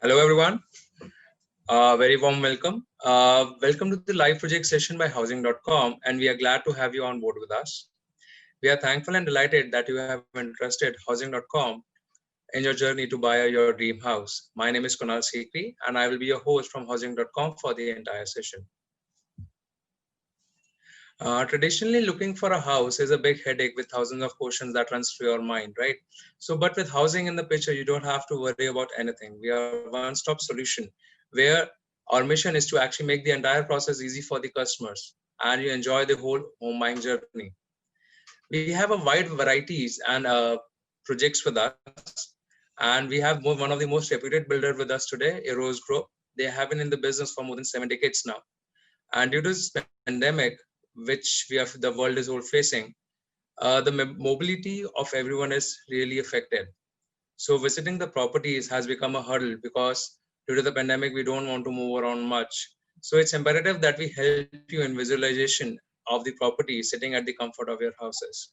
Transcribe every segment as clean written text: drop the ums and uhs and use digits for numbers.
Hello, everyone. Very warm welcome. Welcome to the live project session by Housing.com, and we are glad to have you on board with us. We are thankful and delighted that you have entrusted Housing.com in your journey to buy your dream house. My name is Kunal Sikri, and I will be your host from Housing.com for the entire session. Traditionally, looking for a house is a big headache with thousands of questions that runs through your mind, right? So, but with housing in the picture, you don't have to worry about anything. We are a one-stop solution where our mission is to actually make the entire process easy for the customers and you enjoy the whole home buying journey. We have a wide varieties and projects with us, and we have one of the most reputed builder with us today, Eros Group. They have been in the business for more than 7 decades now. And due to this pandemic, which the world is all facing, the mobility of everyone is really affected. So visiting the properties has become a hurdle because due to the pandemic, we don't want to move around much. So it's imperative that we help you in visualization of the property sitting at the comfort of your houses.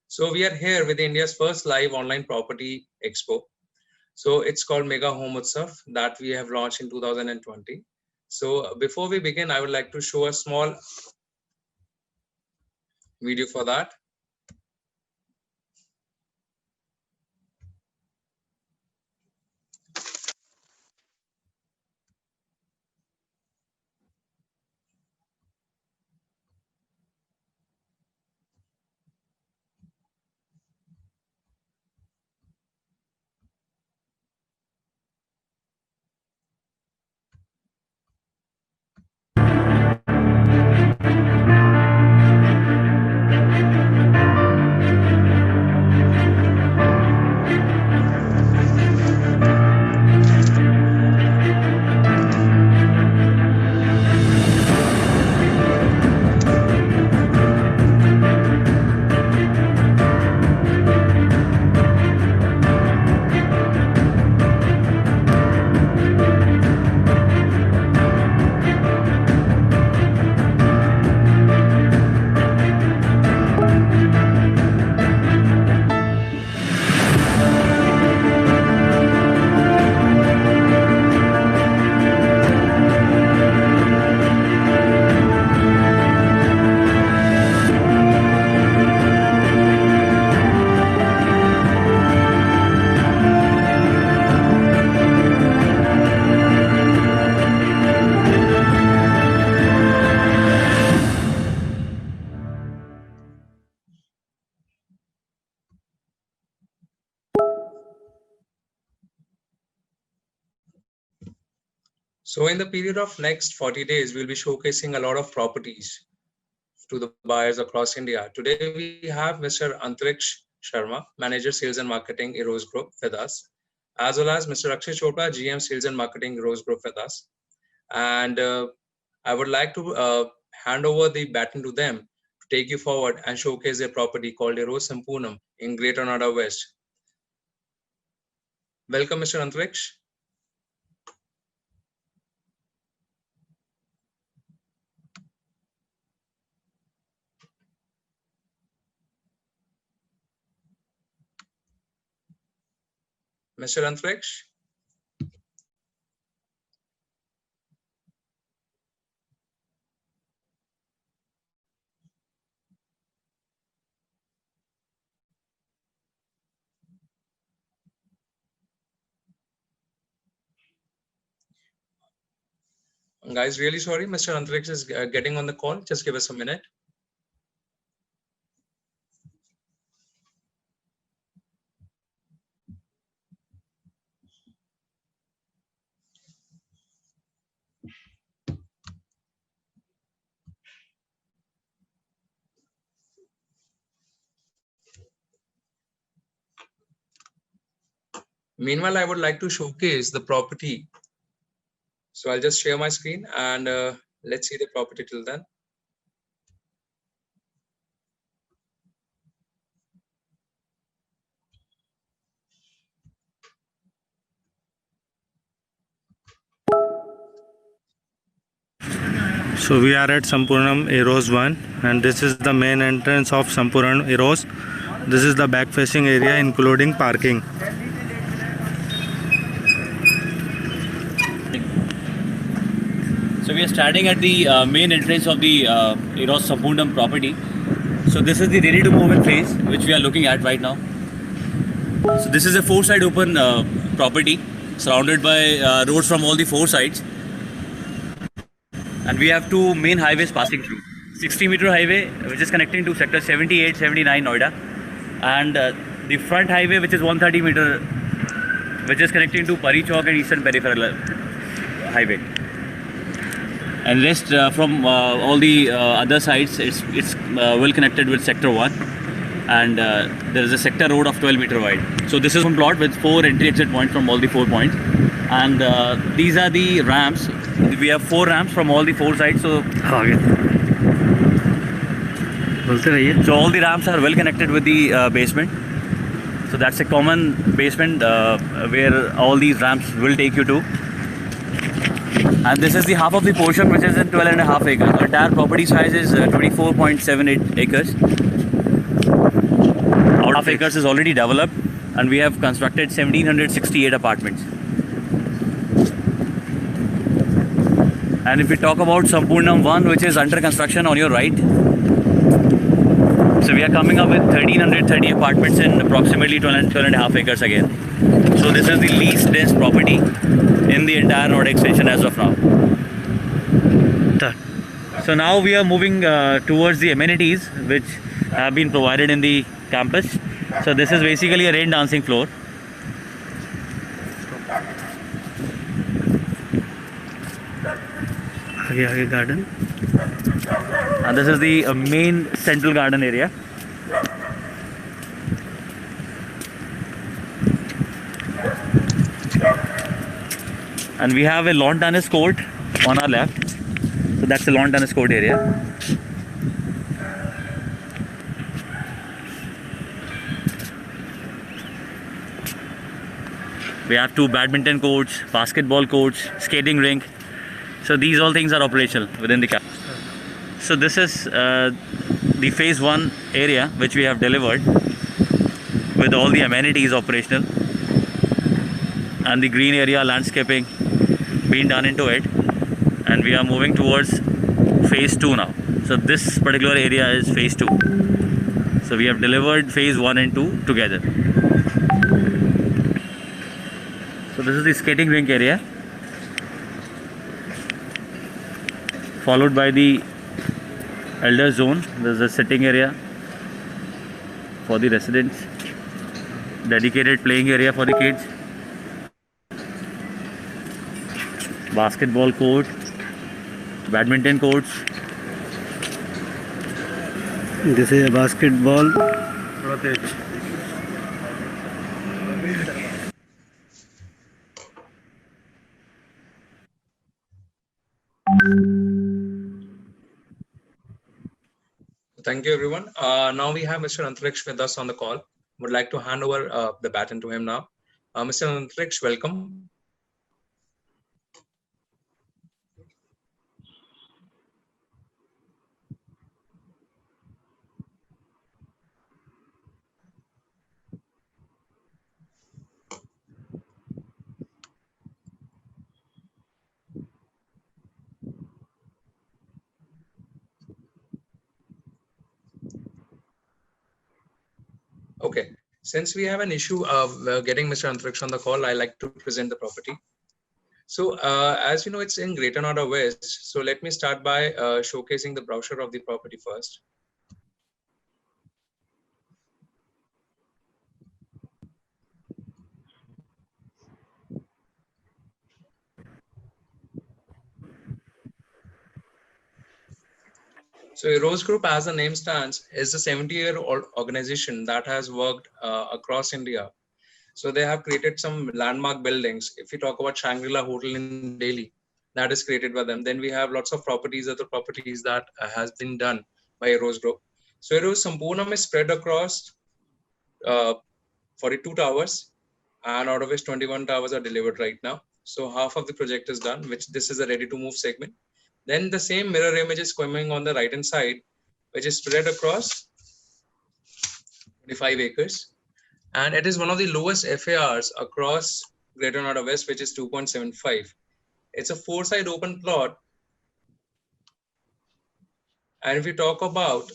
So we are here with India's first live online property expo. So it's called Mega Home Utsav that we have launched in 2020. So before we begin, I would like to show a small video for that. So in the period of next 40 days, we'll be showcasing a lot of properties to the buyers across India. Today we have Mr. Antriksh Sharma, Manager Sales and Marketing, Eros Group with us, as well as Mr. Akshay Chopra, GM Sales and Marketing, Eros Group with us. And I would like to hand over the baton to them to take you forward and showcase their property called Eros Sampoornam in Greater Noida West. Welcome, Mr. Antriksh. Mr. Antriksh. Guys, really sorry, Mr. Antriksh is getting on the call. Just give us a minute. Meanwhile, I would like to showcase the property. So I'll just share my screen and let's see the property till then. So we are at Sampoornam Eros 1, and this is the main entrance of Sampoornam Eros. This is the back facing area including parking. we are standing at the main entrance of the Eros Sampurnam property. So this is the ready to move in phase which we are looking at right now. So this is a 4-side open property surrounded by roads from all the 4 sides, and we have 2 main highways passing through. 60-meter highway which is connecting to sector 78, 79 Noida, and the front highway which is 130-meter which is connecting to Pari Chowk and Eastern Peripheral Highway. And rest from all the other sides, it's well connected with sector 1, and there is a sector road of 12-meter wide. So this is one plot with 4 entry exit points from all the 4 points, and these are the ramps. We have 4 ramps from all the 4 sides. So all the ramps are well connected with the basement. So that's a common basement where all these ramps will take you to. And this is the half of the portion which is in 12.5 acres. The entire property size is 24.78 acres. Out of acres is already developed, and we have constructed 1768 apartments. And if we talk about Sampurnam 1, which is under construction on your right, so we are coming up with 1330 apartments in approximately 12.5 acres again. So this is the least dense property in the entire Noida extension as of now. So now we are moving towards the amenities which have been provided in the campus. So this is basically a rain dancing floor. Garden. And this is the main central garden area. And we have a lawn tennis court on our left. So that's the lawn tennis court area. We have 2 badminton courts, basketball courts, skating rink. So these all things are operational within the campus. So this is the phase 1 area which we have delivered with all the amenities operational, and the green area landscaping being done into it, and we are moving towards phase 2 now. So this particular area is phase 2. So we have delivered phase 1 and 2 together. So this is the skating rink area, followed by the elder zone. There's a sitting area for the residents, dedicated playing area for the kids, basketball court, badminton courts. This is a basketball. Thank you, everyone. Now we have Mr. Antariksh with us on the call. Would like to hand over the baton to him now. Mr. Antariksh, welcome. Okay, since we have an issue of getting Mr. Antariksh on the call, I like to present the property. So as you know, it's in Greater Noida West. So let me start by showcasing the brochure of the property first. So Eros Group, as the name stands, is a 70-year-old organization that has worked across India. So they have created some landmark buildings. If we talk about Shangri-La Hotel in Delhi, that is created by them. Then we have lots of properties, other properties that has been done by Eros Group. So Eros Sampurnam is spread across 42 towers, and out of which 21 towers are delivered right now. So half of the project is done, which this is a ready to move segment. Then the same mirror image is coming on the right hand side, which is spread across 25 acres. And it is one of the lowest FARs across Greater Noida West, which is 2.75. It's a 4-side open plot And if we talk about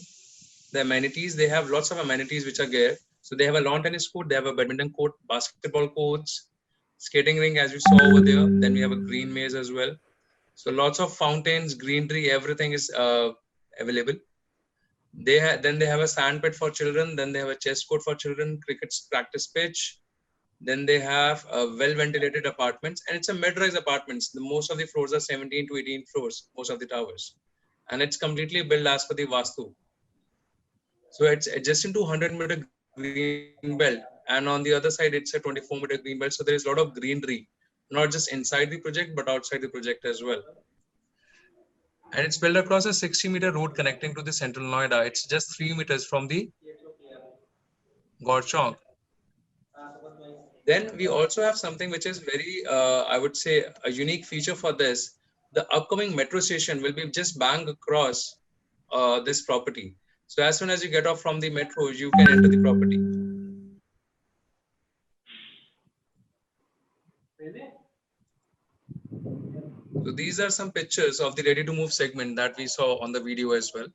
the amenities, they have lots of amenities which are there. So they have a lawn tennis court, they have a badminton court, basketball courts, skating ring as you saw over there. Then we have a green maze as well. So lots of fountains, greenery, everything is available. Then they have a sand pit for children. Then they have a chess court for children, cricket practice pitch. Then they have well ventilated apartments, and it's a mid-rise apartments. Most of the floors are 17 to 18 floors, most of the towers, and it's completely built as per the Vastu. So it's adjacent to 100-meter green belt, and on the other side it's a 24-meter green belt. So there is a lot of greenery, not just inside the project but outside the project as well. And it's built across a 60-meter road connecting to the central Noida. It's just 3 meters from the Gorchong. Then we also have something which is very, I would say, a unique feature for this. The upcoming metro station will be just bang across this property. So as soon as you get off from the metro, you can enter the property. So these are some pictures of the ready to move segment that we saw on the video as well.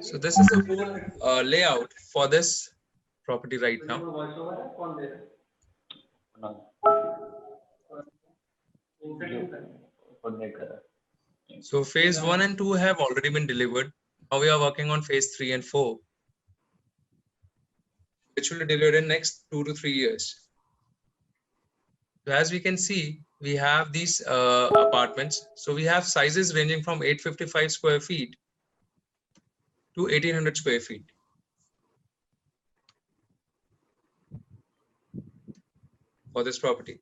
So this is the whole layout for this property right now. So phase 1 and 2 have already been delivered. Now we are working on phase 3 and 4, which will be delivered in next 2 to 3 years. So as we can see, we have these apartments. So we have sizes ranging from 855 square feet to 1800 square feet. For this property.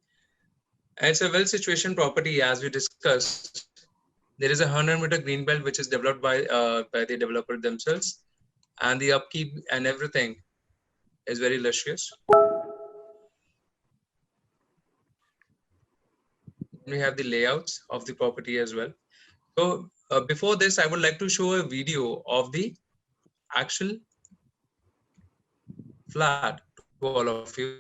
And it's a well-situated property, as we discussed. There is a 100-meter green belt which is developed by the developer themselves, and the upkeep and everything is very luxurious. We have the layouts of the property as well. So before this, I would like to show a video of the actual flat to all of you.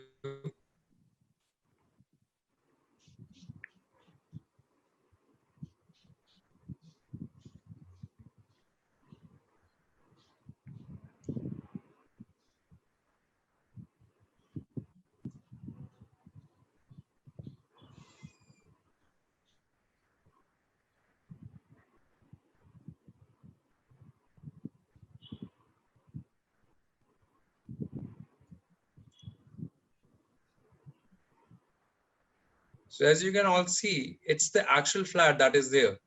So as you can all see, it's the actual flat that is there.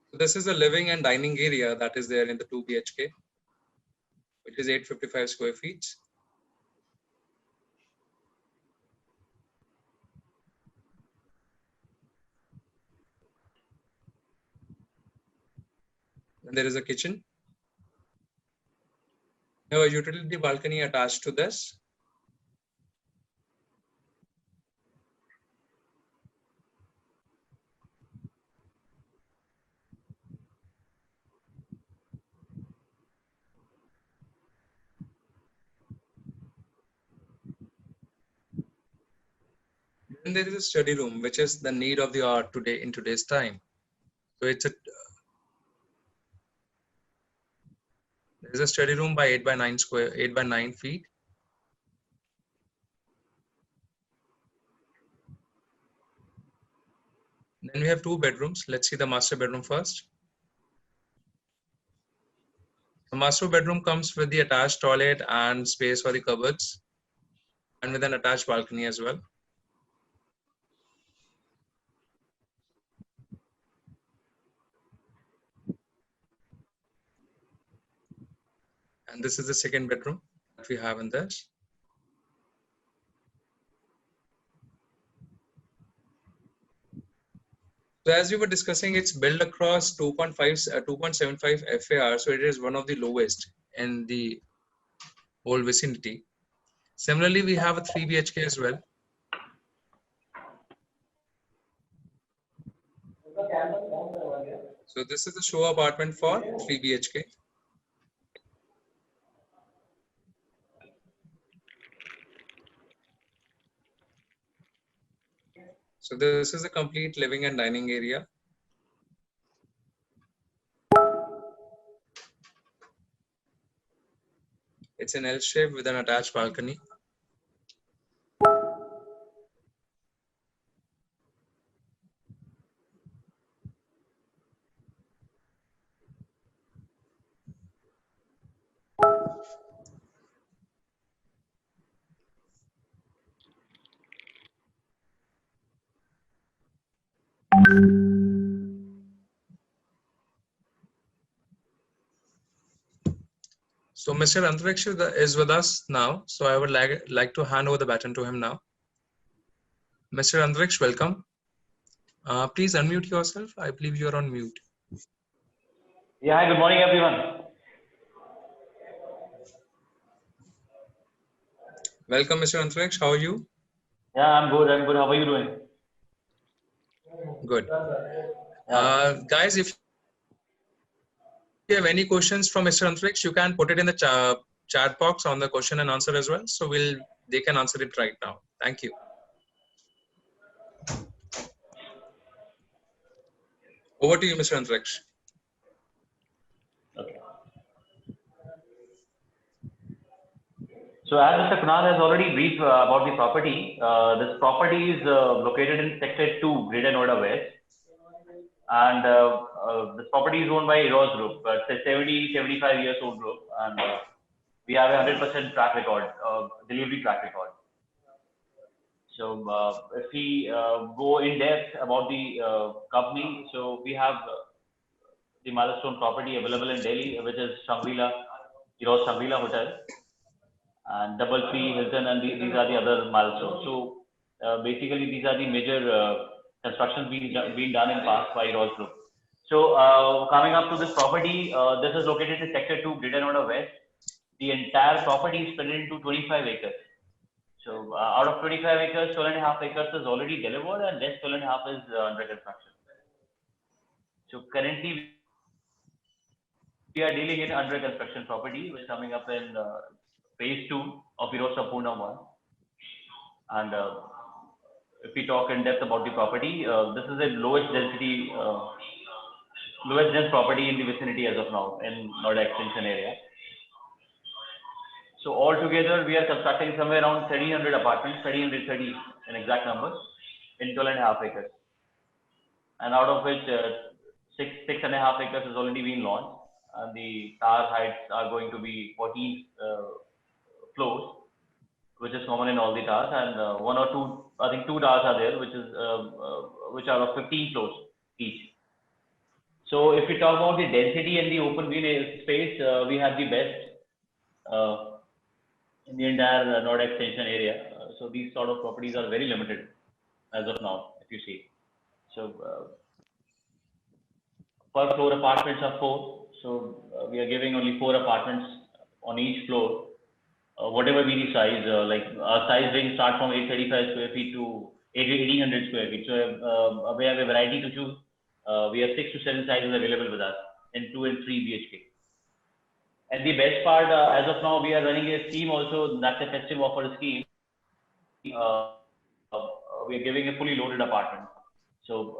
So this is the living and dining area that is there in the 2 BHK, which is 855 square feet. And there is a kitchen. Now a utility balcony attached to this. Then there is a study room, which is the need of the art today in today's time. So it's a there is a study room by 8 by 9 feet. Then we have 2 bedrooms. Let's see the master bedroom first. The master bedroom comes with the attached toilet and space for the cupboards, and with an attached balcony as well. And this is the second bedroom that we have in this. So as we were discussing, it's built across 2.75 FAR. So it is one of the lowest in the whole vicinity. Similarly, we have a 3 BHK as well. So this is the show apartment for 3 BHK. So this is a complete living and dining area. It's an L shape with an attached balcony. So Mr. Antariksh is with us now. So I would like to hand over the baton to him now. Mr. Antariksh, welcome. Please unmute yourself. I believe you're on mute. Yeah, hi, good morning, everyone. Welcome, Mr. Antariksh. How are you? Yeah, I'm good. How are you doing? Good. Guys, if you have any questions from Mr. Antariksh, you can put it in the chat box on the question and answer as well. So they can answer it right now. Thank you. Over to you, Mr. Antariksh. Okay. So as Mr. Kunal has already briefed about the property, this property is located in Sector 2, Greater Noida West. And this property is owned by Eros Group. It's a 75 years old group. And we have a 100% track record, delivery track record. So if we go in depth about the company, so we have the milestone property available in Delhi, which is Shangri-La, Eros Shangri-La Hotel, and Double Tree, Hilton, and these are the other milestones. So basically, these are the major constructions being done in past by Eros Group. So coming up to this property, this is located in Sector 2, Greater Noida West. The entire property is split into 25 acres. So out of 25 acres, 12.5 acres is already delivered, and rest 12.5 is under construction. So currently, we are dealing in under construction property, which is coming up in phase 2 of Eros Sampoorna 1. And if we talk in depth about the property, this is the lowest dense property in the vicinity as of now in Noida Extension area. So altogether, we are constructing somewhere around 1,300 apartments, 1,330 in exact numbers, in 12.5 acres. And out of which 6.5 acres has already been launched. And the tower heights are going to be 14 floors, which is common in all the towers. And one or two, I think 2 towers are there, which are of 15 floors each. So if we talk about the density and the open space, we have the best in the entire Noida Extension area. So these sort of properties are very limited as of now, if you see. So per floor apartments are 4. So we are giving only 4 apartments on each floor. Whatever be the size, like our size range start from 835 square feet to 1800 square feet. So we have a variety to choose. We have 6 to 7 sizes available with us in 2 and 3 BHK. And the best part, as of now, we are running a scheme also, that's a festive offer scheme. We are giving a fully loaded apartment. So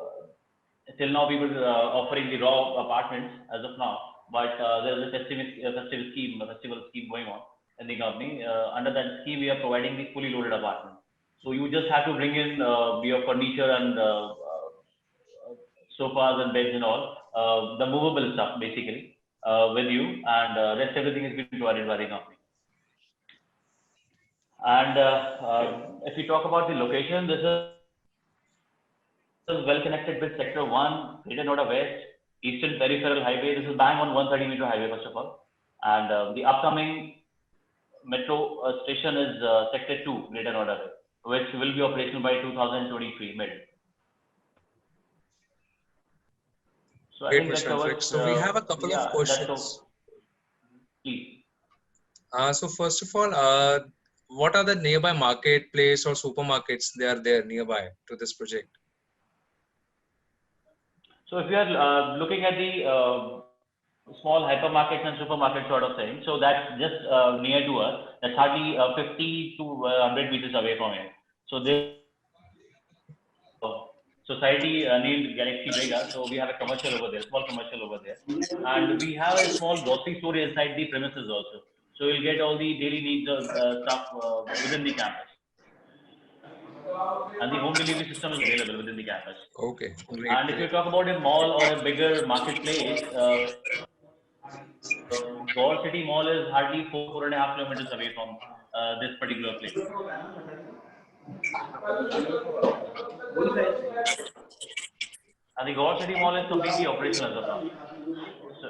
till now we were offering the raw apartments as of now, but there is a festival scheme going on in the company. Under that scheme, we are providing the fully loaded apartment. So you just have to bring in your furniture and sofas and beds and all, the movable stuff basically. With you, and rest everything is being provided by the company. And if we talk about the location, this is well connected with Sector 1, Greater Noida West, Eastern Peripheral Highway. This is bang on 130-meter highway, first of all. And the upcoming metro station is Sector 2, Greater Noida West, which will be operational by 2023 mid. So Great, Mr. Antariksh. So we have a couple of questions. Please. So first of all, what are the nearby marketplace or supermarkets they are there nearby to this project? So if you are looking at the small hypermarkets and supermarket sort of thing, so that's just near to us. That's hardly 50 to 100 meters away from here. So society named Galaxy Vega. So we have a commercial over there, small commercial over there, and we have a small grocery store inside the premises also. So you'll get all the daily needs of stuff within the campus, and the home delivery system is available within the campus. Okay, great, And if you great. talk about a mall or a bigger marketplace, Goa City Mall is hardly 4.5 kilometers away from this particular place. And the Goa City Mall is completely operational as of now. So,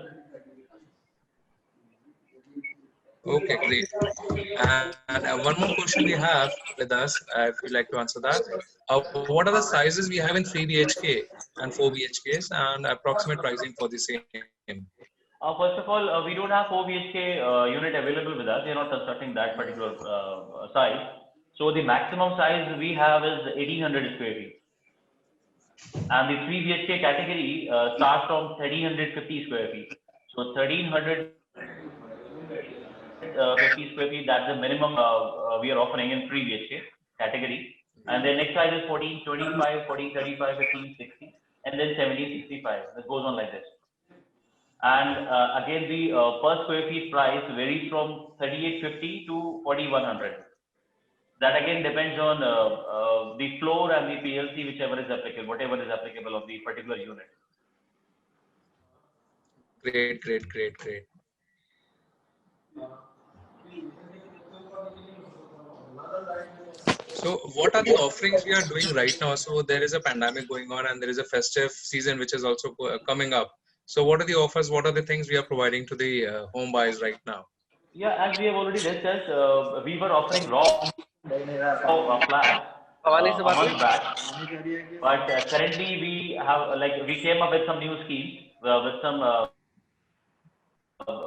Okay, great. And one more question we have with us, if you'd like to answer that. What are the sizes we have in 3 BHK and 4 BHKs and approximate pricing for the same? first of all, we don't have 4 BHK unit available with us. We are not constructing that particular size. So the maximum size we have is 1800 square feet. And the 3 BHK category starts from 1350 square feet. So 1350 square feet, that's the minimum we are offering in 3 BHK category. And the next size is 1425, 1435, 1560, and then 1765. It goes on like this. And again, the per square feet price varies from 3850 to 4100. That again depends on the floor and the PLC, whichever is applicable, whatever is applicable of the particular unit. Great, great, great, great. So what are the offerings we are doing right now? So there is a pandemic going on and there is a festive season which is also coming up. So what are the offers? What are the things we are providing to the home buyers right now? Yeah, as we have already discussed, we were offering raw flats a month back, but currently we have we came up with some new schemes with some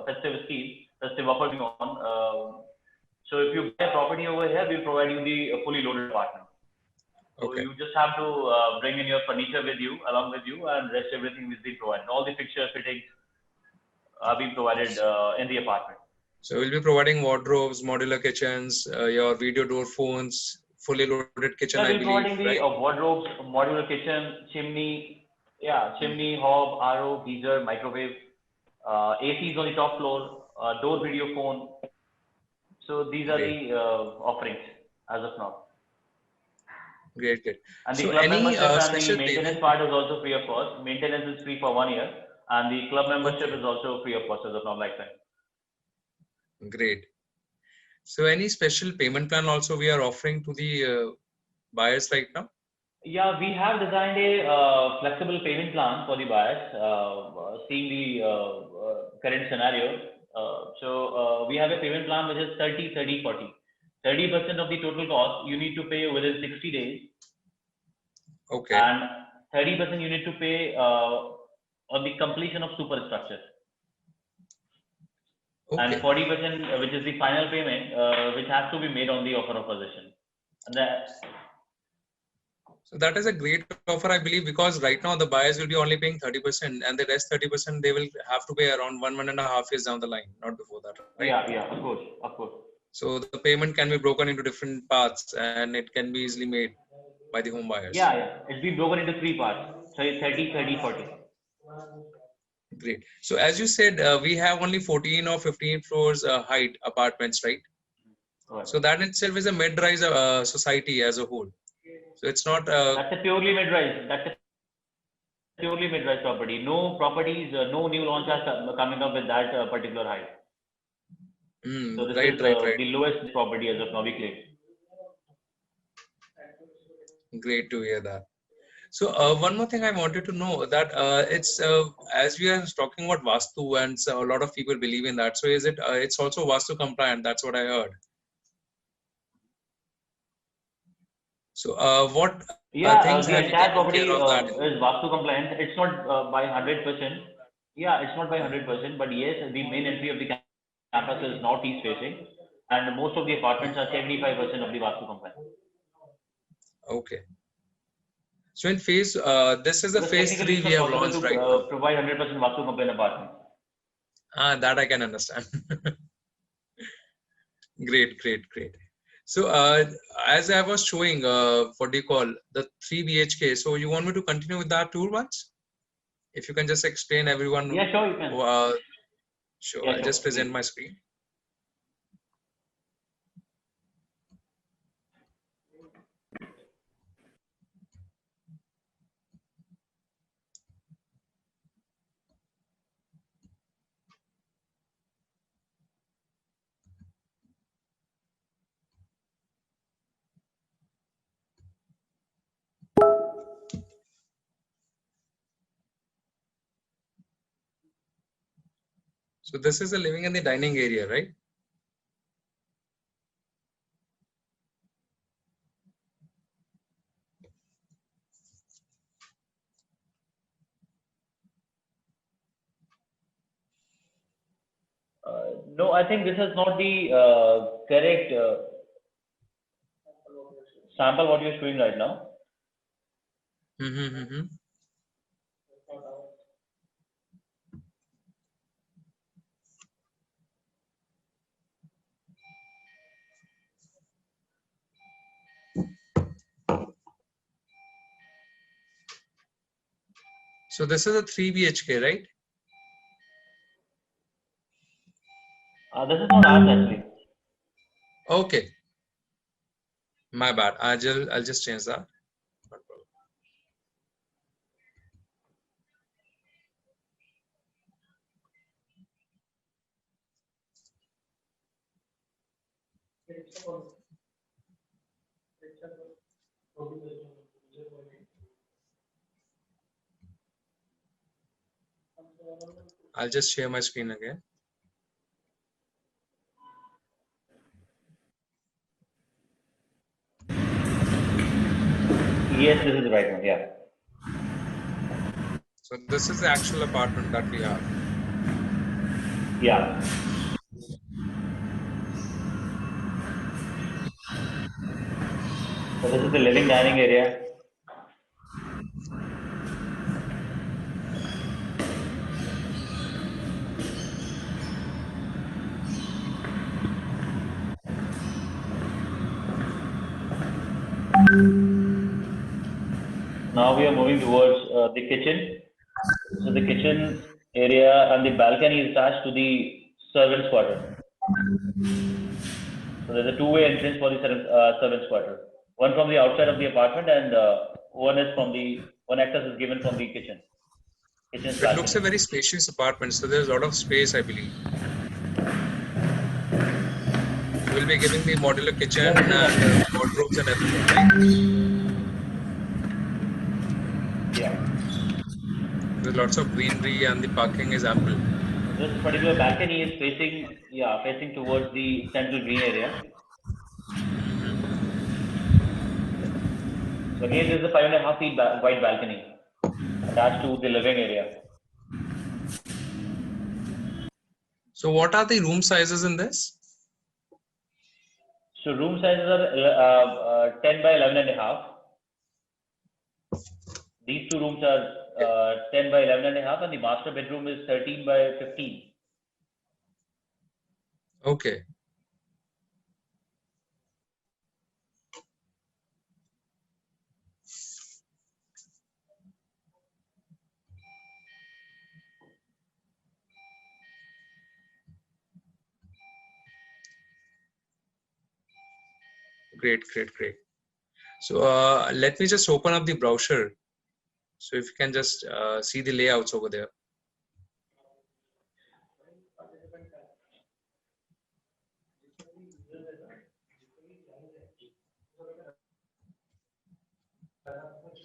festive offer going on. So if you buy a property over here, we'll provide you the fully loaded apartment. So Okay. you just have to bring in your furniture with you, along with you, and rest everything will be provided. All the fixture fittings are being provided in the apartment. So we'll be providing wardrobes, modular kitchens, your video door phones, fully loaded kitchen, Yeah, I we're believe, providing the right? wardrobes, modular kitchen, chimney, chimney, hob, RO, geyser, microwave, ACs on the top floor, door video phone. So these are Great. the offerings as of now. Great, great. And the So club any membership and the special maintenance payment? part is also free of cost. Maintenance is free for 1 year, and the club membership is also free of cost as of now, lifetime. Great. So any special payment plan also we are offering to the buyers right now? Yeah, we have designed a flexible payment plan for the buyers, seeing the current scenario. So we have a payment plan which is 30, 30, 40. 30% of the total cost you need to pay within 60 days. Okay. And 30% you need to pay on the completion of superstructure. Okay. And 40%, which is the final payment, which has to be made on the offer of possession. And so that is a great offer, I believe, because right now the buyers will be only paying 30%, and the rest 30% they will have to pay around 1.5 years down the line, not before that, right? Yeah, of course, of course. So the payment can be broken into different parts, and it can be easily made by the home buyers. Yeah. It's been broken into 3 parts. So it's 30, 30, 40. Great. So as you said, we have only 14 or 15 floors height apartments, right? Right. So that itself is a mid-rise society as a whole. So it's not. That's a purely mid-rise. That's a purely mid-rise property. No properties, no new launches are coming up with that particular height. So this right. is the lowest property as of now we claim. Great to hear that. So one more thing I wanted to know that it's as we are talking about Vastu, and so a lot of people believe in that. So is it? It's also Vastu compliant. That's what I heard. So what things the have you entire taken property care of that? is Vastu compliant. It's not by 100%. Yeah, it's not by 100%, but yes, the main entry of the campus is northeast facing, and most of the apartments are 75% of the Vastu compliant. Okay. So in phase, this is the phase 3 we have launched, right? Provide 100% Vastu compliant apartment. That I can understand. Great. So as I was showing, what do you call the 3 BHK? So you want me to continue with that tour once? If you can just explain everyone. Yeah, sure, you can. Sure, Yeah, I'll just sure, present please. my screen. So this is the living and the dining area, right? No, I think this is not the correct sample what you're showing right now. Mm-hmm. So this is a 3 BHK, right? This is not ours actually. Okay. My bad. I'll just change that. No problem. I'll just share my screen again. Yes, this is the right one. Yeah. So this is the actual apartment that we have. Yeah. So this is the living dining area. Now we are moving towards the kitchen. So the kitchen area and the balcony is attached to the servants' quarter. So there's a two-way entrance for the servants' quarter. One from the outside of the apartment, and one access is given from the kitchen. Kitchen's It looks a balcony. very spacious apartment, so there's a lot of space, I believe. We'll be giving the modular kitchen and wardrobes and everything, right? Yeah. There's lots of greenery and the parking is ample. This particular balcony is facing towards the central green area. So again, this is a 5.5 feet wide balcony attached to the living area. So what are the room sizes in this? So room sizes are 10 by 11.5. These two rooms are 10 by 11.5, and the master bedroom is 13 by 15. Okay. Great. So let me just open up the brochure. So if you can just see the layouts over there.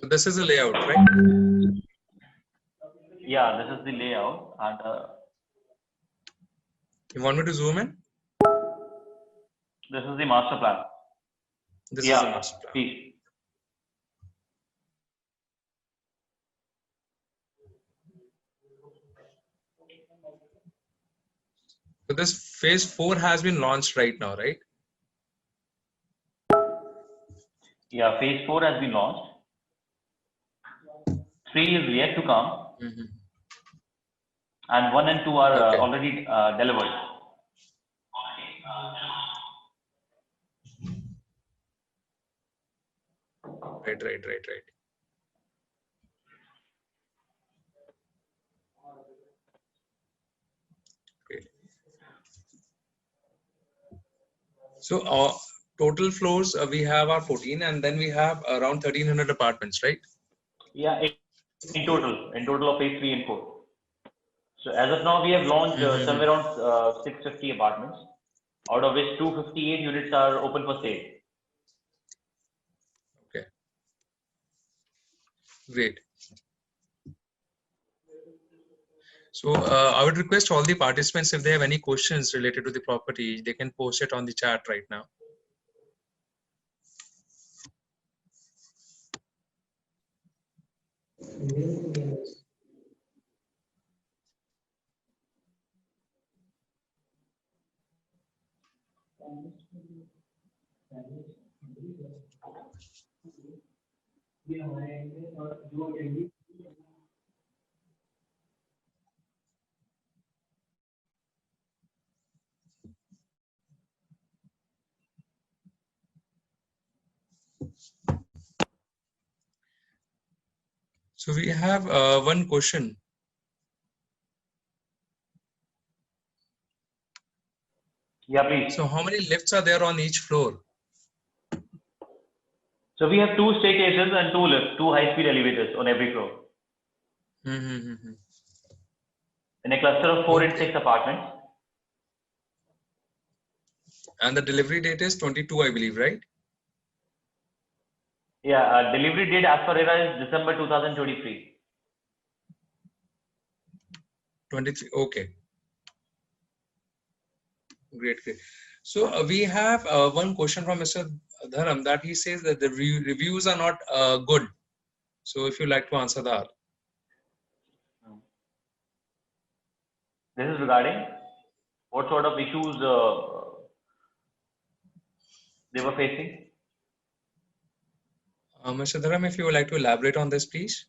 So this is the layout, right? Yeah, this is the layout, and You want me to zoom in? this is the master plan. This is the master plan. Please. So this phase 4 has been launched right now, right? Yeah, phase 4 has been launched. 3 is yet to come, and 1 and 2 are already delivered. Right. Great. So total floors we have are 14, and then we have around 1,300 apartments, right? Yeah, in total of phase 3 and 4. So as of now, we have launched somewhere around 650 apartments, out of which 258 units are open for sale. Okay. Great. So I would request all the participants, if they have any questions related to the property, they can post it on the chat right now. So we have one question. Yeah, please. So how many lifts are there on each floor? So we have 2 staircases and 2 lifts, 2 high-speed elevators on every floor. In a cluster of 4 and 6 apartments. And the delivery date is 22, I believe, right? Yeah, delivery date as per ERA is December 2023. 23. Okay. Great. So we have one question from Mr. Dharam, that he says that the reviews are not good. So if you like to answer that. This is regarding what sort of issues they were facing. Mr. Dharam, if you would like to elaborate on this, please.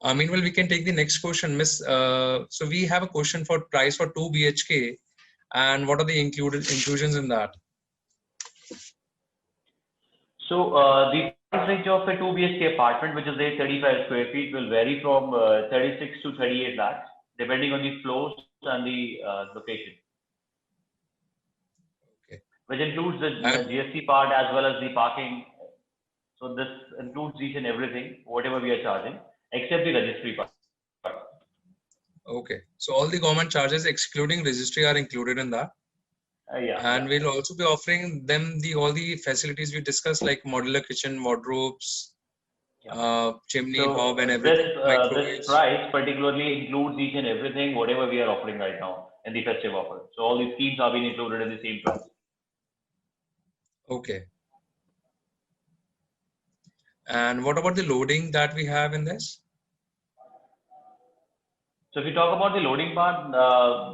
Meanwhile, we can take the next question, Miss. So we have a question for price for 2 BHK, and what are the inclusions in that? So the price range of a 2 BHK apartment, which is 835 square feet, will vary from 36 to 38 lakhs, depending on the floors and the location. Okay. Which includes the GST part as well as the parking. So this includes each and everything, whatever we are charging, except the registry part. Okay. So all the government charges, excluding registry, are included in that. And we'll also be offering them all the facilities we discussed, like modular kitchen, wardrobes, chimney, hob, and everything. This price particularly includes each and everything, whatever we are offering right now in the festive offer. So all these schemes are being included in the same price. Okay. And what about the loading that we have in this? So if you talk about the loading part,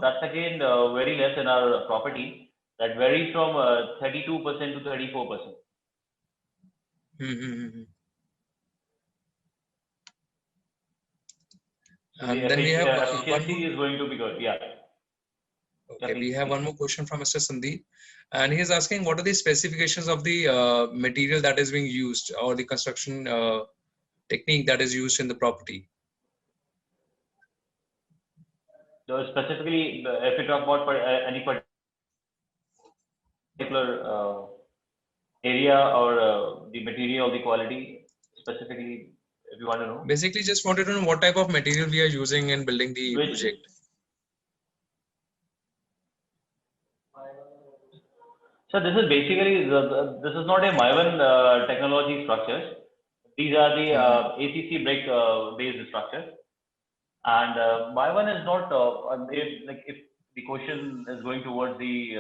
that's again very less in our property. That varies from 32% to 34%. So And the then we have efficiency is going to be good. Yeah. Okay, we have one more question from Mr. Sandeep, and he is asking what are the specifications of the material that is being used, or the construction technique that is used in the property. So specifically, if you talk about any particular area or the material or the quality, specifically, if you want to know. Basically, just wanted to know what type of material we are using in building the project. So this is basically, this is not a Maivan technology structures. These are the ACC brick based structures. And Maivan is not, if the question is going towards the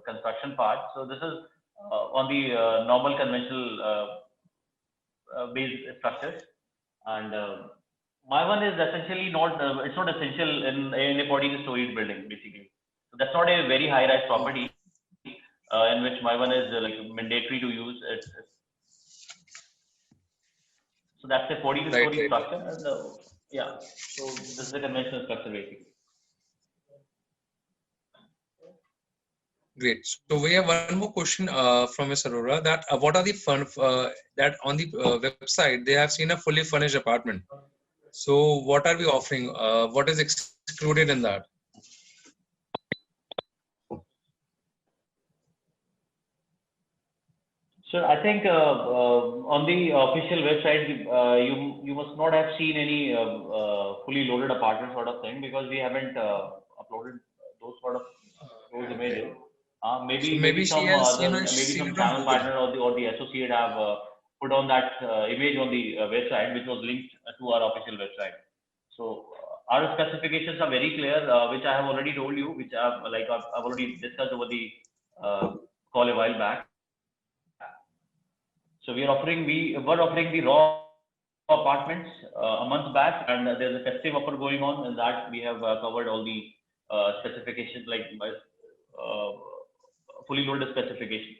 construction part. So this is on the normal conventional based structures. And Maivan is essentially not, it's not essential in a 40-story building, basically. So that's not a very high-rise property in which Maivan is like mandatory to use. So that's a 40-story structure. And, yeah, so this is the conventional structure basically. Great. So we have one more question from Ms. Arora, that what are the fun that on the website they have seen a fully furnished apartment. So what are we offering? What is excluded in that? So I think on the official website, you must not have seen any fully loaded apartment sort of thing, because we haven't uploaded those sort of those Okay. images. So Maybe maybe she some has, maybe seen some it on channel Google. partner or the associate have put on that image on the website, which was linked to our official website. So our specifications are very clear, which I have already told you, which I've already discussed over the call a while back. So we were offering the raw apartments a month back, and there's a festive offer going on, and that we have covered all the specifications, like uh, fully loaded specification.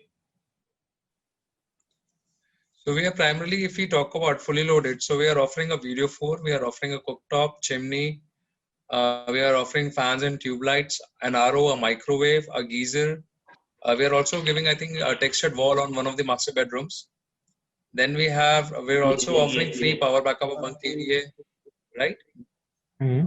So we are primarily, if we talk about fully loaded, so we are offering a video 4, we are offering a cooktop, chimney, we are offering fans and tube lights, an RO, a microwave, a geyser. We are also giving, I think, a textured wall on one of the master bedrooms. Then we're also offering Yes, free yes. power backup of 1 kVA, right? Hmm.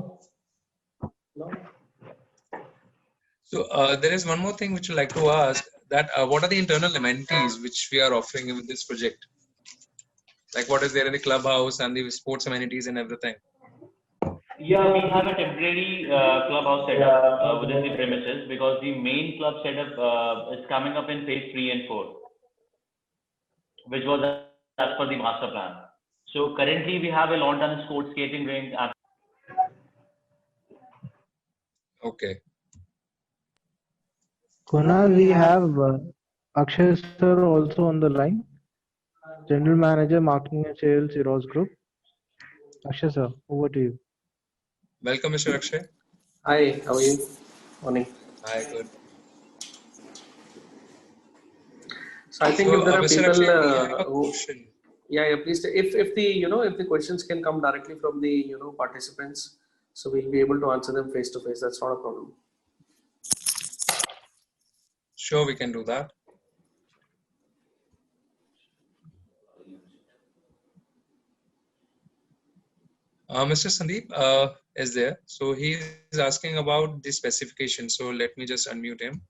So there is one more thing which I'd like to ask, that what are the internal amenities which we are offering with this project? Like what is there in the clubhouse and the sports amenities and everything? Yeah, we have a temporary clubhouse setup within the premises, because the main club setup is coming up in phase 3 and 4, which was as per the master plan. So currently we have a lawn tennis court, skating rink, and Okay. Kunal, we have Akshay sir also on the line, General Manager, Marketing and Sales, Eros Group. Akshay sir, over to you. Welcome, Mr. Akshay. Hi, how are you? Morning. Hi, good. So I think So, if there are Mr. people Akshay, we have a who, question. yeah, please. If the if the questions can come directly from the participants, so we'll be able to answer them face to face. That's not a problem. Sure, we can do that. Mr. Sandeep is there. So he's asking about the specification. So let me just unmute him.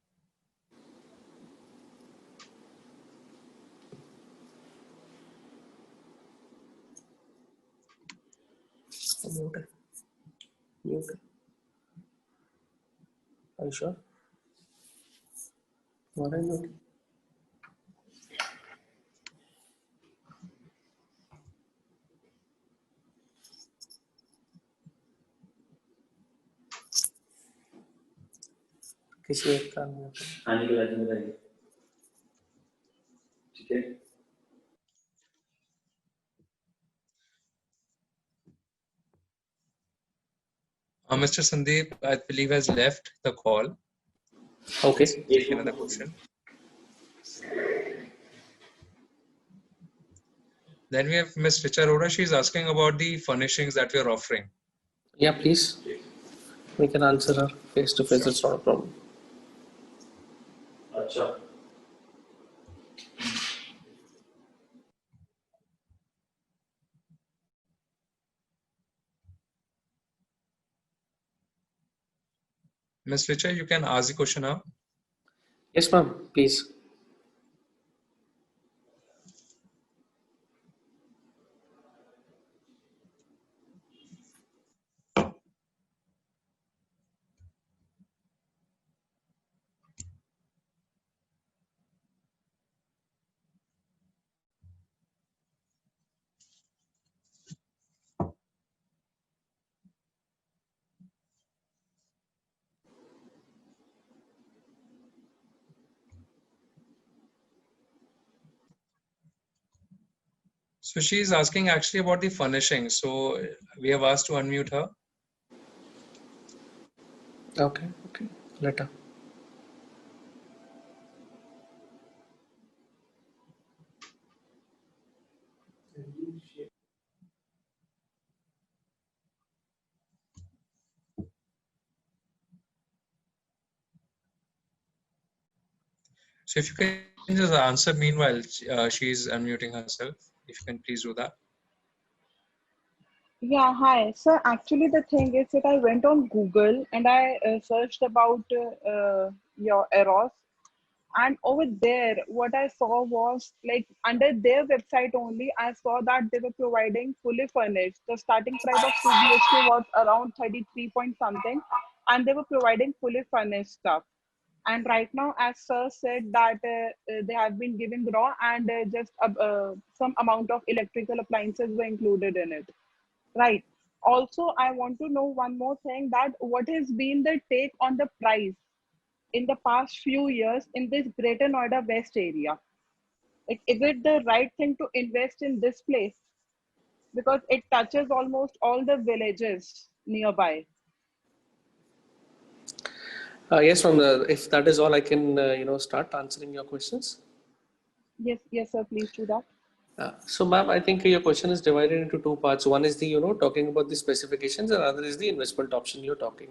Mute. Mute. Are you sure? What are you? किसी एक का mute. आने के बाद में बताइए ठीक है Mr. Sandeep, I believe, has left the call. Okay. Let's take another question. Then we have Ms. Richa Arora. She's asking about the furnishings that we are offering. Yeah, please. We can answer her face to face. It's not a problem. अच्छा Ms. Richa, you can ask the question now. Yes, ma'am. Please. So she's asking actually about the furnishings. So we have asked to unmute her. Okay. Okay. Let her. So if you can just answer meanwhile, she's unmuting herself. If you can please do that. Yeah, hi. So actually, the thing is that I went on Google and I searched about your Eros, and over there, what I saw was like under their website only, I saw that they were providing fully furnished. The starting price of 2 BHK was around 33 point something, and they were providing fully furnished stuff. And right now, as Sir said, that they have been giving raw and just some amount of electrical appliances were included in it. Right. Also, I want to know one more thing, that what has been the take on the price in the past few years in this Greater Noida West area? Like, is it the right thing to invest in this place? Because it touches almost all the villages nearby. Yes, from the, if that is all, I can start answering your questions. Yes, sir. Please do that. So, ma'am, I think your question is divided into two parts. One is the, talking about the specifications, and other is the investment option you're talking.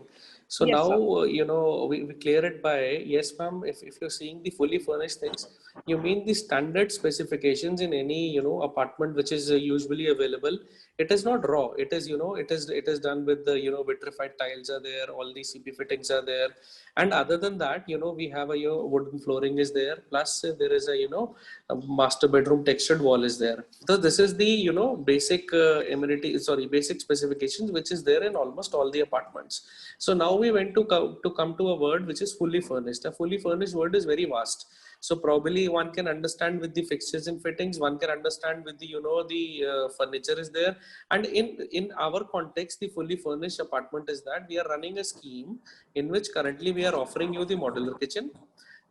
So Yes, now, sir. we clear it by, yes, ma'am, if you're seeing the fully furnished things, you mean the standard specifications in any, apartment which is usually available. It is not raw. It is, it is done with the, vitrified tiles are there, all the CP fittings are there. And other than that, we have a, wooden flooring is there. Plus there is a master bedroom textured wall is there. So this is the, basic basic specifications, which is there in almost all the apartments. So now we went to come to a word which is fully furnished. A fully furnished word is very vast. So probably one can understand with the fixtures and fittings, one can understand with the, the furniture is there. And in our context, the fully furnished apartment is that we are running a scheme in which currently we are offering you the modular kitchen.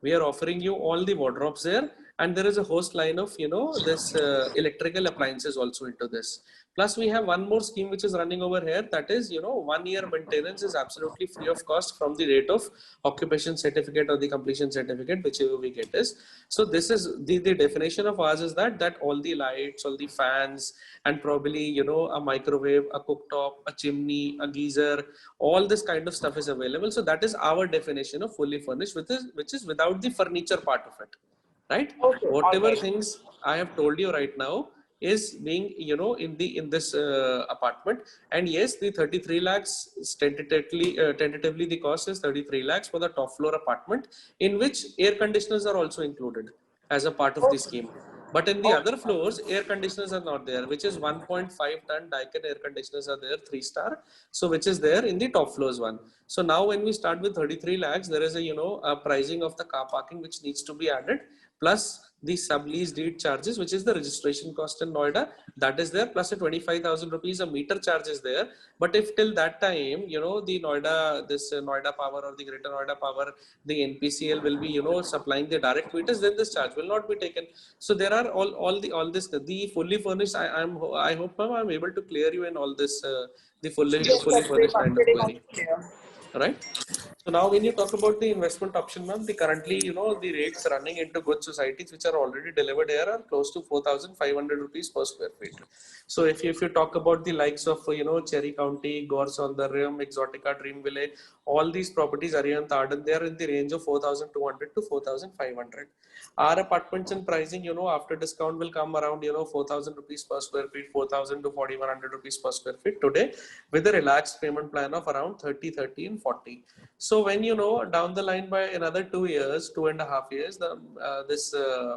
We are offering you all the wardrobes there, and there is a host line of, this electrical appliances also into this. Plus we have one more scheme which is running over here, that is, 1 year maintenance is absolutely free of cost from the rate of occupation certificate or the completion certificate, whichever we get is. So this is the definition of ours is that all the lights, all the fans, and probably, a microwave, a cooktop, a chimney, a geyser, all this kind of stuff is available. So that is our definition of fully furnished, which is without the furniture part of it, right? Okay, Whatever alright. things I have told you right now is being, in this apartment. And yes, the 33 lakhs tentatively the cost is 33 lakhs for the top floor apartment, in which air conditioners are also included as a part of the scheme. But in the other floors, air conditioners are not there, which is 1.5 ton Daikin air conditioners are there, 3-star. So which is there in the top floors one. So now when we start with 33 lakhs, there is a, a pricing of the car parking which needs to be added, plus the sublease deed charges, which is the registration cost in Noida, that is there, plus a 25,000 rupees a meter charge is there. But if till that time, the Noida, this Noida Power or the Greater Noida Power, the NPCL will be, supplying the direct meters, then this charge will not be taken. So there are all this, the fully furnished. I hope I'm able to clear you in all this, the fully furnished kind of Pretty much query, clear. right? So now when you talk about the investment option, ma'am, the currently, the rates running into good societies which are already delivered here are close to 4,500 rupees per square feet. So if you talk about the likes of, Cherry County, Gorse on the Rim, Exotica, Dream Village, all these properties, Arihant Arden, they are in the range of 4,200 to 4,500. Our apartments and pricing, after discount will come around, 4,000 rupees per square feet, 4,000 to 4,100 rupees per square feet today, with a relaxed payment plan of around 30, 30 and 40. So when, down the line by another 2 years, 2.5 years, this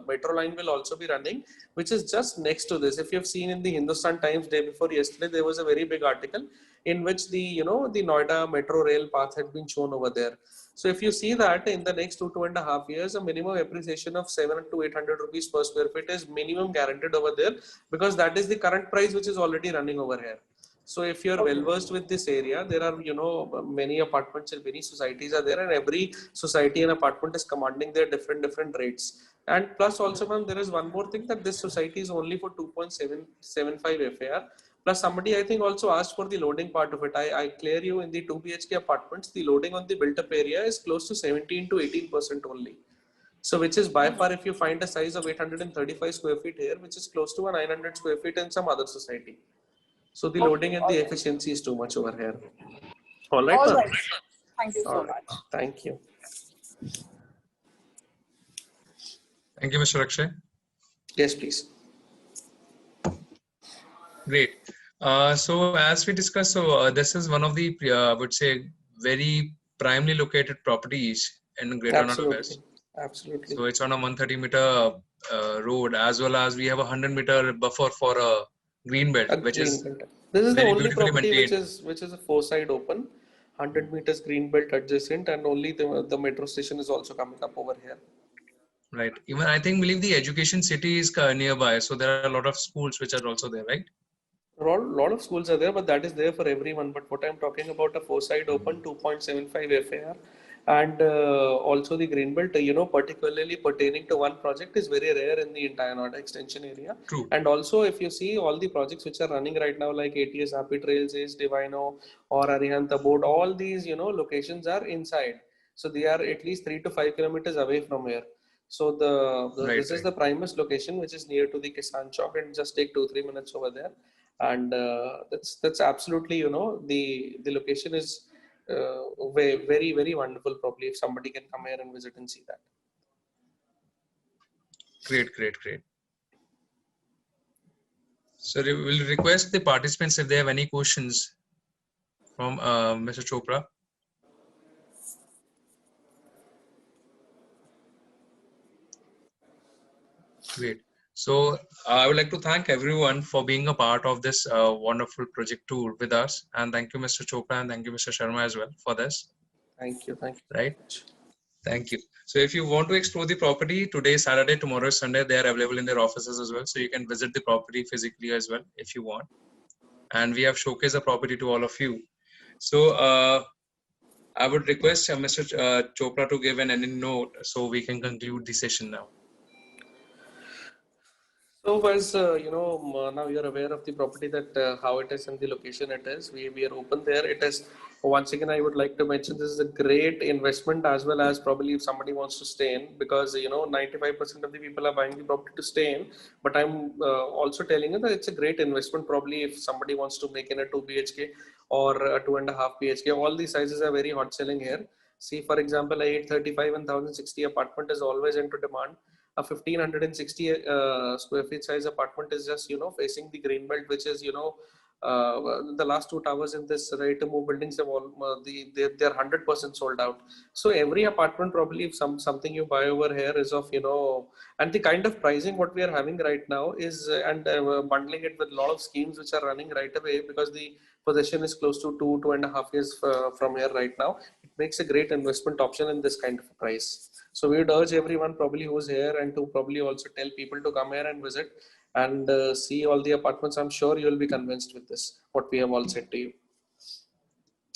metro line will also be running, which is just next to this. If you have seen in the Hindustan Times day before yesterday, there was a very big article in which the, the Noida metro rail path had been shown over there. So if you see that in the next 2.5 years, a minimum appreciation of 700 to 800 rupees per square feet is minimum guaranteed over there, because that is the current price which is already running over here. So if you're well versed with this area, there are, many apartments and many societies are there, and every society and apartment is commanding their different rates. And plus also, ma'am, there is one more thing, that this society is only for 2.775 FAR. Plus somebody, I think, also asked for the loading part of it. I clear you, in the 2 BHK apartments, the loading on the built up area is close to 17 to 18% only. So which is by far, if you find a size of 835 square feet here, which is close to a 900 square feet in some other society. So the loading and the efficiency is too much over here. All right, All ma'am? right. Thank you so much. Thank you. Thank you, Mr. Akshay. Yes, please. Great. So as we discussed, this is one of the, I would say, very primely located properties in Greater Noida West. Absolutely. So it's on a 130-meter road, as well as we have a 100-meter buffer for a green belt, which is this is the very only beautifully property maintained. which is a four-side open, 100 meters green belt adjacent, and only the metro station is also coming up over here. Right. Even I believe the education city is nearby, so there are a lot of schools which are also there, right? A lot of schools are there, but that is there for everyone. But what I'm talking about, a four-side open, 2.75 FAR, and also the green belt, particularly pertaining to one project, is very rare in the entire Noida extension area. True. And also, if you see all the projects which are running right now, like ATS Happy Trails, is Divino, or Arihanta Board, all these locations are inside. So they are at least 3 to 5 kilometers away from here. So this is the primest location, which is near to the Kisan Chowk, and just take 2-3 minutes over there. And that's absolutely, the location is very, very, very wonderful. Probably if somebody can come here and visit and see that. Great. So we will request the participants if they have any questions from Mr. Chopra. Great. So I would like to thank everyone for being a part of this wonderful project tour with us. And thank you, Mr. Chopra, and thank you, Mr. Sharma as well for this. Thank you. Right. Thank you. So if you want to explore the property, today is Saturday, tomorrow is Sunday, they are available in their offices as well. So you can visit the property physically as well if you want. And we have showcased the property to all of you. So I would request Mr. Chopra to give an ending note so we can conclude the session now. So as now you're aware of the property, that how it is and the location it is. We are open there. It is, once again, I would like to mention, this is a great investment, as well as probably if somebody wants to stay in, because 95% of the people are buying the property to stay in. But I'm also telling you that it's a great investment, probably if somebody wants to make in a 2 BHK or a 2.5 BHK. All these sizes are very hot selling here. See, for example, a 835 and 1060 apartment is always into demand. A 1560 square feet size apartment is just facing the green belt, which is the last 2 towers in this ready to move buildings have all they're 100% sold out. So every apartment, probably if something you buy over here is of and the kind of pricing what we are having right now is and bundling it with a lot of schemes which are running right away, because the possession is close to 2.5 years from here right now. It makes a great investment option in this kind of price. So we would urge everyone probably who's here, and to probably also tell people to come here and visit and see all the apartments. I'm sure you'll be convinced with this, what we have all said to you.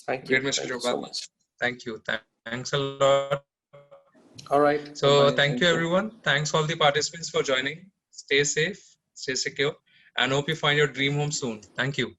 Thank you. Great, Mr. Thank you Chopra. so much. Thank you. Thanks a lot. All right. So Bye-bye. thank you, everyone. Thanks all the participants for joining. Stay safe, stay secure, and hope you find your dream home soon. Thank you.